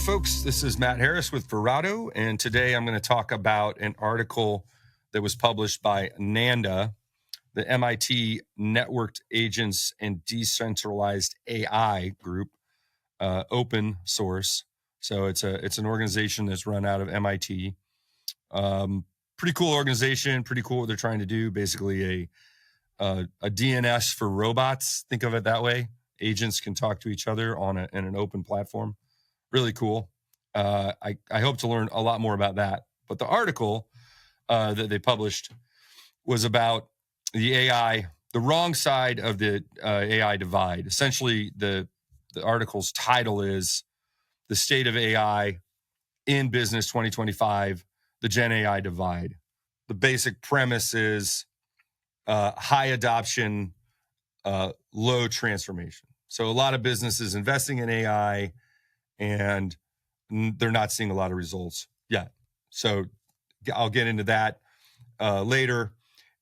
folks. This is Matt Harris with Verado, and today I'm going to talk about an article that was published by NANDA, the MIT Networked Agents and Decentralized AI group, open source. So it's an organization that's run out of MIT. Pretty cool organization, pretty cool what they're trying to do. Basically a DNS for robots. Think of it that way. Agents can talk to each other in an open platform. Really cool. I hope to learn a lot more about that. But the article that they published was about the AI, the wrong side of the AI divide. Essentially, the article's title is The State of AI in Business 2025, the Gen AI Divide. The basic premise is high adoption, low transformation. So a lot of businesses investing in AI, and they're not seeing a lot of results yet. So I'll get into that later.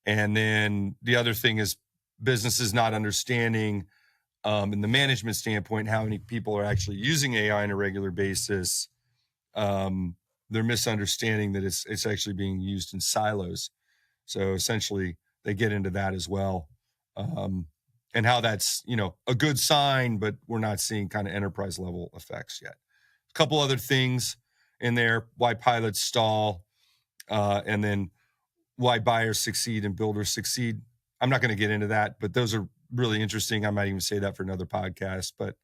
And then the other thing is businesses not understanding, in the management standpoint, how many people are actually using AI on a regular basis. They're misunderstanding that it's actually being used in silos. So essentially, they get into that as well, and how that's a good sign, but we're not seeing kind of enterprise level effects yet. A couple other things in there: why pilots stall, and then why buyers succeed and builders succeed. I'm not going to get into that, but those are really interesting. I might even say that for another podcast. But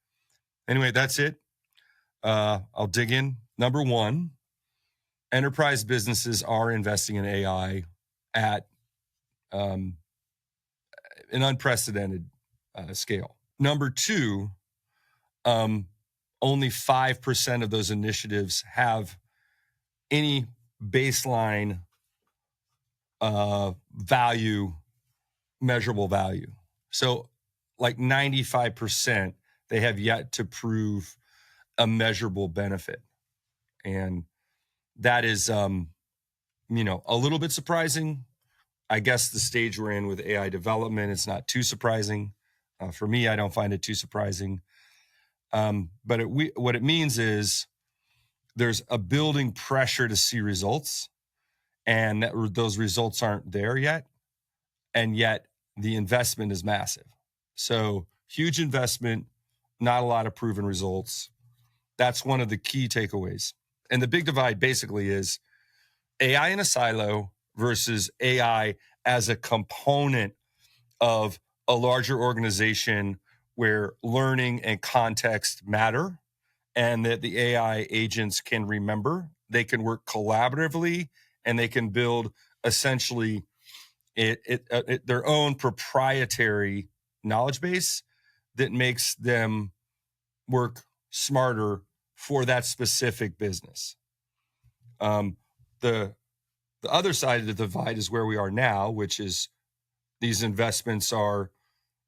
anyway, that's it. I'll dig in. Number one, enterprise businesses are investing in AI at an unprecedented scale. Number two, only 5% of those initiatives have any baseline value, measurable value. So like 95%, they have yet to prove a measurable benefit. And that is, a little bit surprising. I guess the stage we're in with AI development, it's not too surprising. For me, I don't find it too surprising. But what it means is there's a building pressure to see results, and those results aren't there yet. And yet the investment is massive. So huge investment, not a lot of proven results. That's one of the key takeaways. And the big divide basically is AI in a silo versus AI as a component of a larger organization where learning and context matter, and that the AI agents can remember, they can work collaboratively, and they can build essentially their own proprietary knowledge base that makes them work smarter for that specific business. The other side of the divide is where we are now, which is these investments are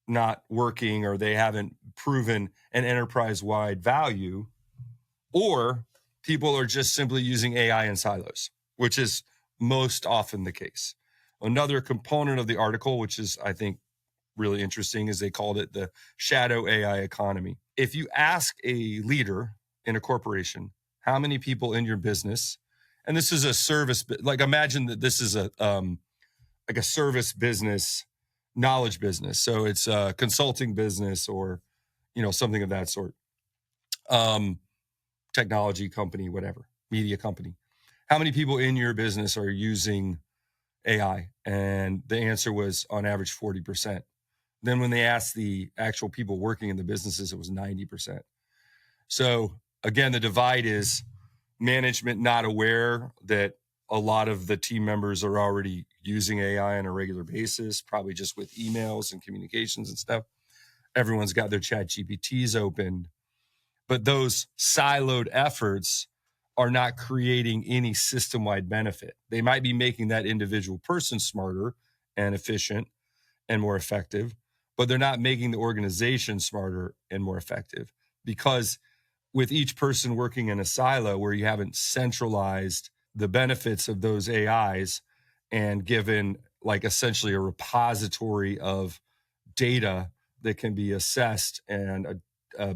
not working, or they haven't proven an enterprise-wide value, or people are just simply using AI in silos, which is most often the case. Another component of the article, which is, I think, really interesting, is they called it the shadow AI economy. If you ask a leader in a corporation, how many people in your business, and this is a service, like imagine that this is a service business, knowledge business. So it's a consulting business or, something of that sort. Technology company, whatever, media company. How many people in your business are using AI? And the answer was on average 40%. Then when they asked the actual people working in the businesses, it was 90%. So again, the divide is management not aware that a lot of the team members are already using AI on a regular basis, probably just with emails and communications and stuff. Everyone's got their chat GPTs open, but those siloed efforts are not creating any system-wide benefit. They might be making that individual person smarter and efficient and more effective, but they're not making the organization smarter and more effective, because with each person working in a silo where you haven't centralized the benefits of those AIs and given like essentially a repository of data that can be assessed and a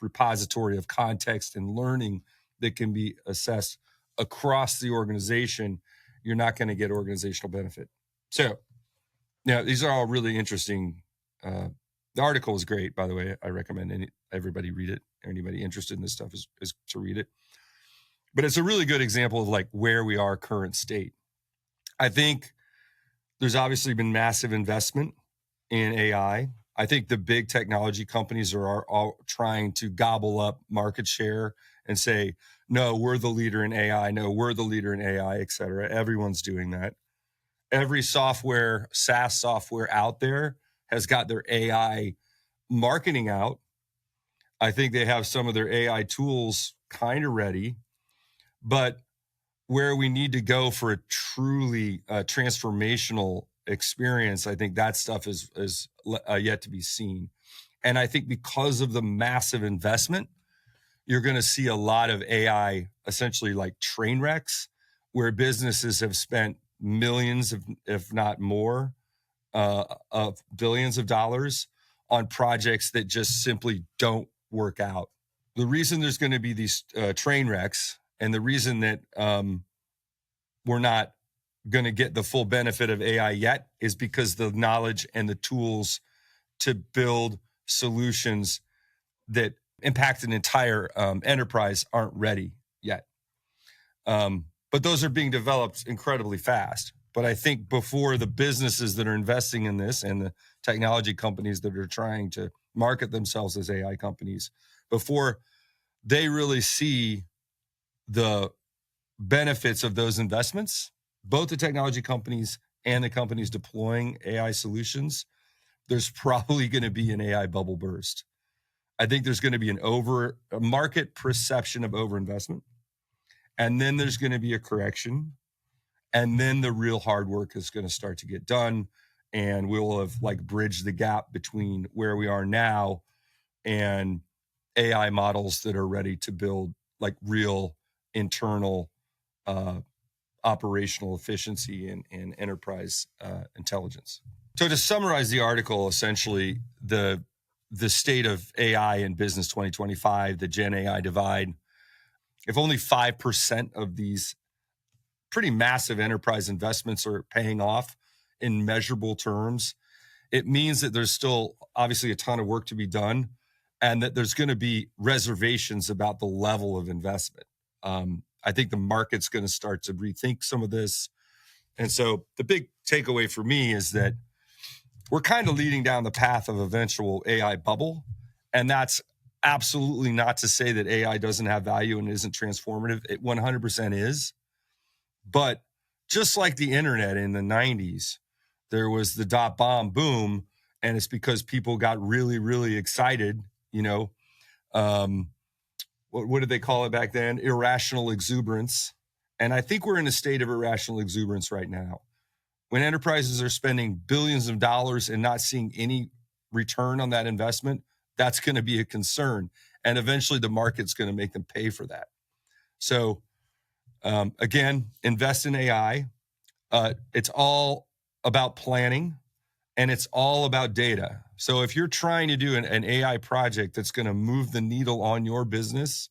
repository of context and learning that can be assessed across the organization, you're not going to get organizational benefit. So, these are all really interesting. The article is great, by the way. I recommend everybody read it. Anybody interested in this stuff is to read it. But it's a really good example of like where we are current state. I think there's obviously been massive investment in AI. I think the big technology companies are all trying to gobble up market share and say, no, we're the leader in AI. No, we're the leader in AI, et cetera. Everyone's doing that. Every SaaS software out there has got their AI marketing out. I think they have some of their AI tools kind of ready, but where we need to go for a truly transformational experience, I think that stuff is yet to be seen. And I think because of the massive investment, you're going to see a lot of AI, essentially like train wrecks, where businesses have spent millions, if not more, of billions of dollars on projects that just simply don't work out. The reason there's going to be these train wrecks, and the reason that we're not going to get the full benefit of AI yet, is because the knowledge and the tools to build solutions that impact an entire enterprise aren't ready yet. But those are being developed incredibly fast. But I think before the businesses that are investing in this and the technology companies that are trying to market themselves as AI companies, before they really see the benefits of those investments, both the technology companies and the companies deploying AI solutions, there's probably going to be an AI bubble burst. I think there's going to be a market perception of overinvestment, and then there's going to be a correction, and then the real hard work is going to start to get done, and we'll have like bridged the gap between where we are now and AI models that are ready to build like real internal operational efficiency and enterprise intelligence. So to summarize the article, essentially the state of AI in business 2025, the Gen AI divide, if only 5% of these pretty massive enterprise investments are paying off in measurable terms, it means that there's still obviously a ton of work to be done, and that there's going to be reservations about the level of investment. I think the market's going to start to rethink some of this. And so the big takeaway for me is that we're kind of leading down the path of eventual AI bubble. And that's absolutely not to say that AI doesn't have value and isn't transformative. It 100% is. But just like the internet in the 90s, there was the dot-bomb boom, and it's because people got really, really excited, what did they call it back then? Irrational exuberance. And I think we're in a state of irrational exuberance right now. When enterprises are spending billions of dollars and not seeing any return on that investment, that's going to be a concern. And eventually the market's going to make them pay for that. So again, invest in AI. It's all about planning, and it's all about data. So if you're trying to do an AI project that's going to move the needle on your business,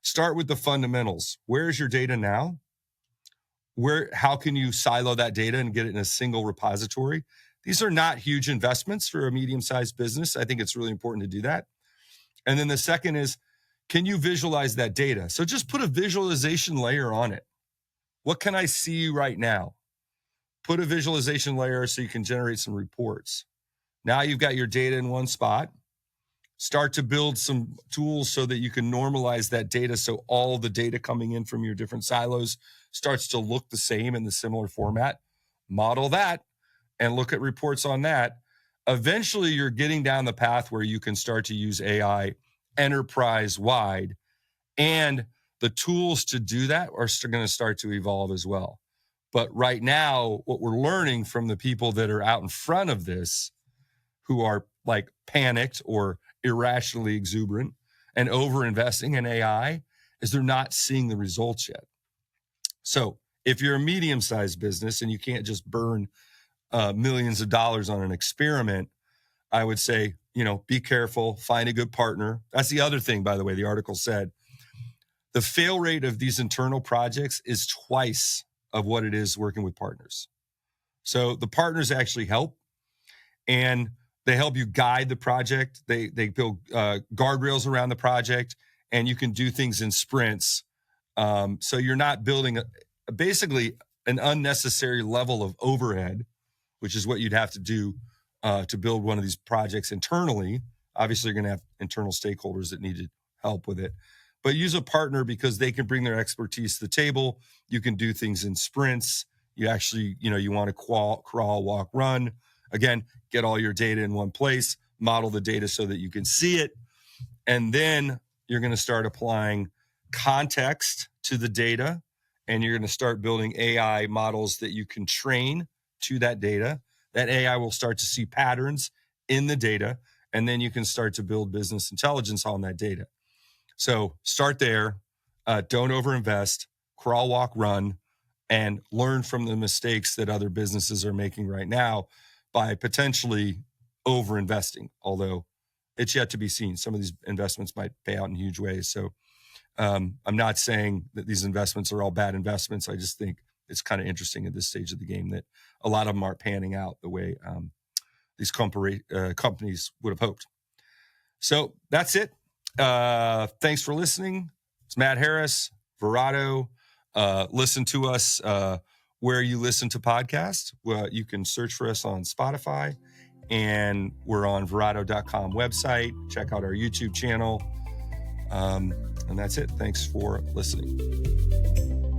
start with the fundamentals. Where is your data now? How can you silo that data and get it in a single repository? These are not huge investments for a medium-sized business. I think it's really important to do that. And then the second is, can you visualize that data? So just put a visualization layer on it. What can I see right now? Put a visualization layer so you can generate some reports. Now you've got your data in one spot. Start to build some tools so that you can normalize that data so all the data coming in from your different silos starts to look the same in the similar format. Model that and look at reports on that. Eventually, you're getting down the path where you can start to use AI enterprise-wide, and the tools to do that are going to start to evolve as well. But right now, what we're learning from the people that are out in front of this, who are like panicked or irrationally exuberant and over-investing in AI, is they're not seeing the results yet. So if you're a medium-sized business and you can't just burn millions of dollars on an experiment, I would say, be careful, find a good partner. That's the other thing, by the way, the article said. the fail rate of these internal projects is twice of what it is working with partners. So the partners actually help, and they help you guide the project. They build guardrails around the project, and you can do things in sprints. So you're not building basically an unnecessary level of overhead, which is what you'd have to do to build one of these projects internally. Obviously, you're going to have internal stakeholders that need to help with it. But use a partner because they can bring their expertise to the table. You can do things in sprints. You actually, you want to crawl, walk, run. Again, get all your data in one place, model the data so that you can see it. And then you're going to start applying context to the data, and you're going to start building AI models that you can train to that data. That AI will start to see patterns in the data, and then you can start to build business intelligence on that data. So start there. Don't overinvest. Crawl, walk, run, and learn from the mistakes that other businesses are making right now by potentially overinvesting, although it's yet to be seen. Some of these investments might pay out in huge ways. So I'm not saying that these investments are all bad investments. I just think it's kind of interesting at this stage of the game that a lot of them aren't panning out the way these companies would have hoped. So that's it. Thanks for listening. It's Matt Harris, Verado. Listen to us where you listen to podcasts. You can search for us on Spotify, and we're on verado.com website. Check out our YouTube channel. And that's it. Thanks for listening.